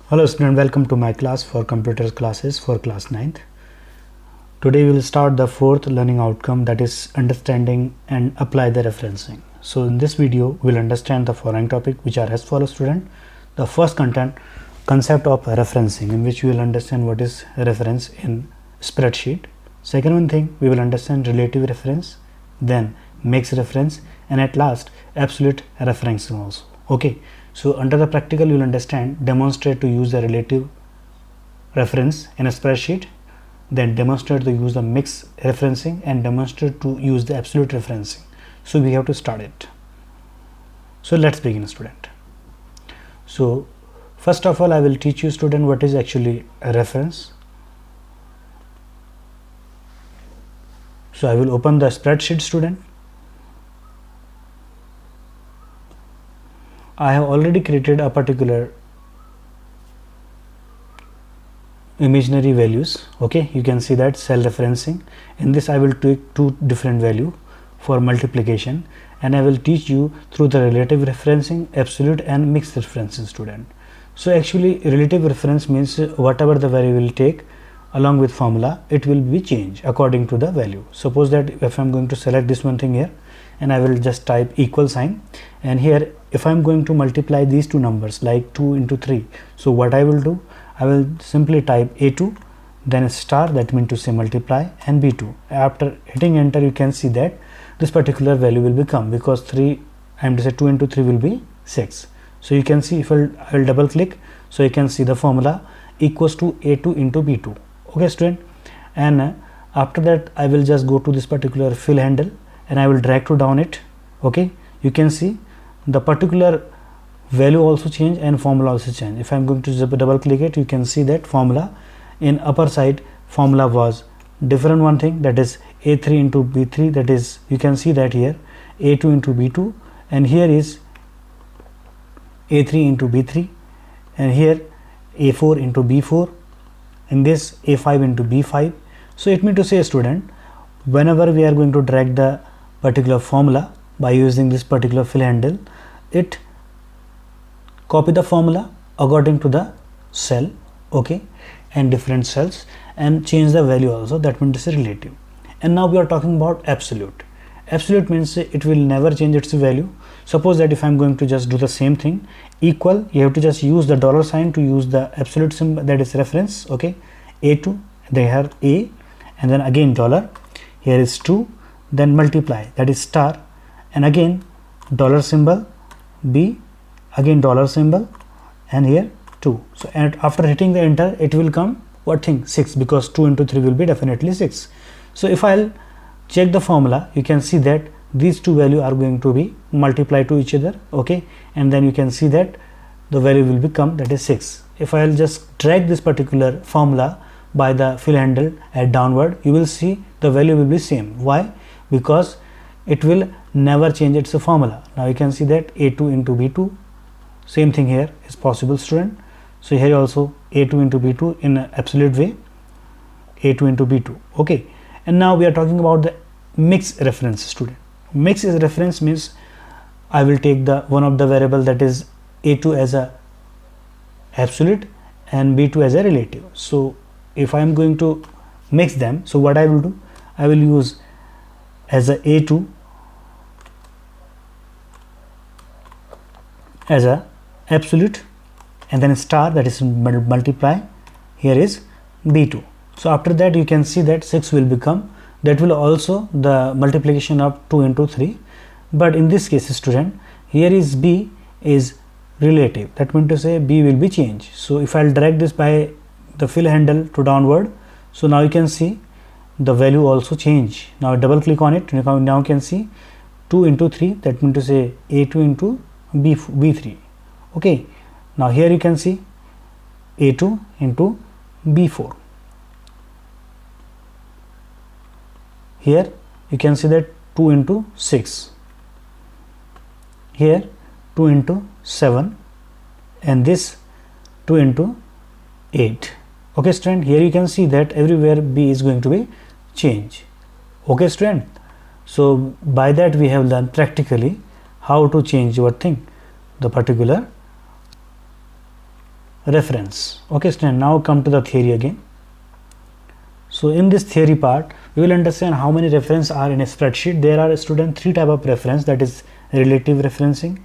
Hello student, welcome to my class for computer classes for class 9th. Today we will start the fourth learning outcome, that is understanding and apply the referencing. So in this video we will understand the following topic, which are as follows student. The first concept of referencing, in which we will understand what is reference in spreadsheet. Second one thing, we will understand relative reference, then mixed reference, and at last absolute referencing also. Okay, so under the practical you will understand, demonstrate to use the relative reference in a spreadsheet, then demonstrate to use the mixed referencing, and demonstrate to use the absolute referencing. So we have to start it. So let's begin, student. So first of all, I will teach you, student, what is actually a reference. So I will open the spreadsheet, student. I have already created a particular imaginary values. Okay, you can see that cell referencing. In this I will take two different value for multiplication, and I will teach you through the relative referencing, absolute and mixed referencing, student. So actually relative reference means whatever the value will take along with formula, it will be changed according to the value. Suppose that if I am going to select this one thing here, and I will just type equal sign, and here if I am going to multiply these two numbers like 2 into 3, so what I will do, I will simply type A2, then a star, that means to say multiply, and B2. After hitting enter, you can see that this particular value will become, because 3, I am to say 2 into 3 will be 6. So you can see, if I will double click, so you can see the formula equals to A2 into B2. Okay, student, and after that I will just go to this particular fill handle, and I will drag to down it. Okay, you can see the particular value also change and formula also change. If I am going to double click it, you can see that formula in upper side, formula was different one thing, that is A3 into B3, that is you can see that here A2 into B2, and here is A3 into B3, and here A4 into B4, and this A5 into B5. So it means to say, student, whenever we are going to drag the particular formula by using this particular fill handle, it copy the formula according to the cell, okay, and different cells, and change the value also, that means it's relative. And now we are talking about absolute. Absolute means it will never change its value. Suppose that if I'm going to just do the same thing, equal, you have to just use the dollar sign to use the absolute symbol, that is reference. Okay, A2, they have A, and then again dollar, here is 2, then multiply, that is star, and again dollar symbol, B, again dollar symbol, and here 2. So and after hitting the enter, it will come what thing, 6, because 2 into 3 will be definitely 6. So if I'll check the formula, you can see that these two values are going to be multiplied to each other. Okay, and then you can see that the value will become, that is 6. If I'll just drag this particular formula by the fill handle at downward, you will see the value will be same. Why? Because it will never change its formula. Now you can see that A2 into B2, same thing here is possible, student. So here also A2 into B2 in an absolute way, A2 into B2. Okay, and now we are talking about the mixed reference, student. Mixed reference means I will take the one of the variable, that is A2 as a absolute and B2 as a relative. So if I am going to mix them, so what I will do, I will use as a A2 as a absolute, and then star, that is multiply, here is B2. So after that you can see that 6 will become, that will also the multiplication of 2 into 3, but in this case, student, here is B is relative, that means to say B will be changed. So if I'll drag this by the fill handle to downward, so now you can see the value also change. Now double click on it, now you can see 2 into 3, that means to say A2 into B3. Okay, now here you can see A2 into B4. Here you can see that 2 into 6, here 2 into 7, and this 2 into 8. Okay, student, here you can see that everywhere B is going to be changed. Okay, student, so by that we have learned practically how to change your thing, the particular reference. Okay student, now come to the theory again. So in this theory part, we will understand how many references are in a spreadsheet. There are student 3 type of reference, that is relative referencing,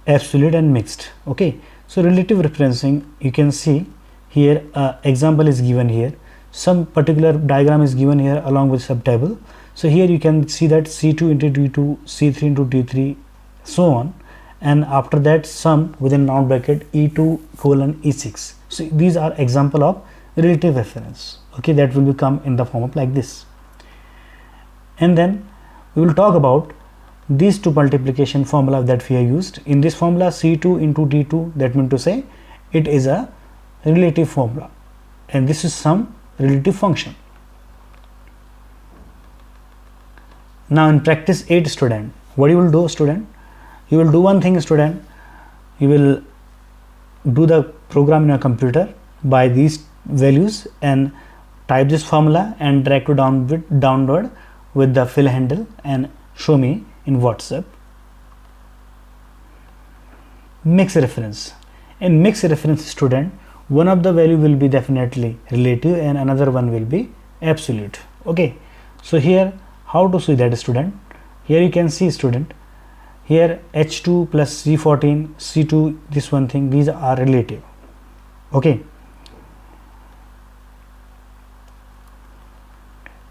absolute and mixed. Okay, so relative referencing, you can see here example is given here, some particular diagram is given here along with subtable. So here you can see that C2 into D2, C3 into D3, so on, and after that sum within round bracket E2 colon E6. So these are example of relative reference. Okay, that will become in the form of like this. And then we will talk about these two multiplication formula that we have used. In this formula, C2 into D2, that means to say it is a relative formula, and this is some relative function. Now in practice 8 student, what you will do student, you will do one thing student, you will do the program in your computer by these values and type this formula and drag to download with the fill handle and show me in WhatsApp. Mixed reference. In mixed reference student, one of the value will be definitely relative and another one will be absolute. Okay, so here how to see that student? Here you can see student, here H2 plus C14, C2, this one thing, these are relative. Okay,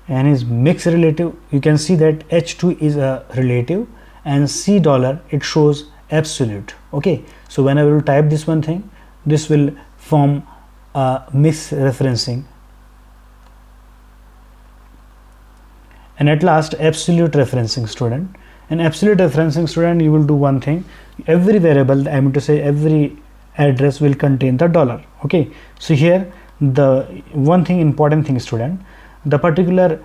and is mixed relative, you can see that H2 is a relative and C dollar it shows absolute. Okay, so when I will type this one thing, this will form a mixed referencing. And at last absolute referencing student. In absolute referencing student, you will do one thing, every variable, I mean to say every address will contain the dollar. Okay, so here the one thing, important thing student, the particular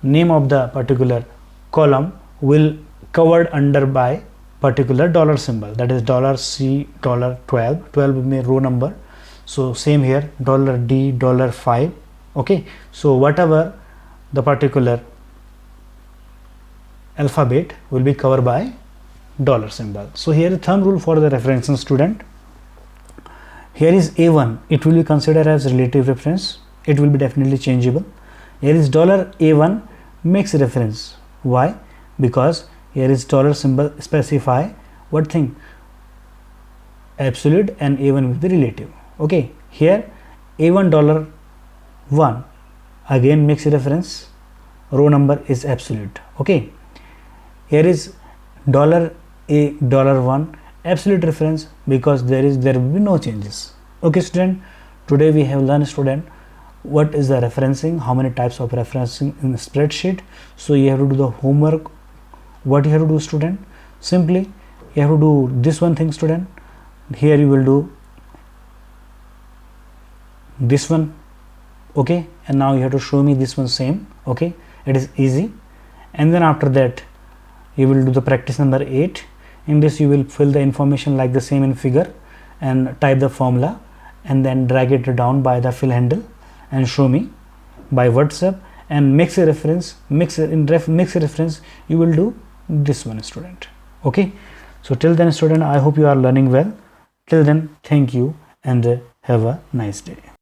name of the particular column will covered under by particular dollar symbol, that is $C $12, 12 may row number. So same here $D $5. Okay, so whatever the particular alphabet will be covered by dollar symbol. So here the thumb rule for the referencing student, here is A1, it will be considered as relative reference, it will be definitely changeable. Here is $A1 mixed reference. Why? Because here is dollar symbol specify what thing, absolute, and A1 will be relative. Okay, here A1 $1 again mixed reference, row number is absolute. Okay, here is $A $1 absolute reference because there will be no changes. Okay student, today we have learned student what is the referencing, how many types of referencing in the spreadsheet. So you have to do the homework. What you have to do student, simply you have to do this one thing student, here you will do this one. Okay, and now you have to show me this one same. Okay, it is easy. And then after that you will do the practice number 8. In this you will fill the information like the same in figure and type the formula and then drag it down by the fill handle and show me by WhatsApp. And mix a reference, mix reference you will do this one student. Okay, so till then student, I hope you are learning well. Till then, thank you and have a nice day.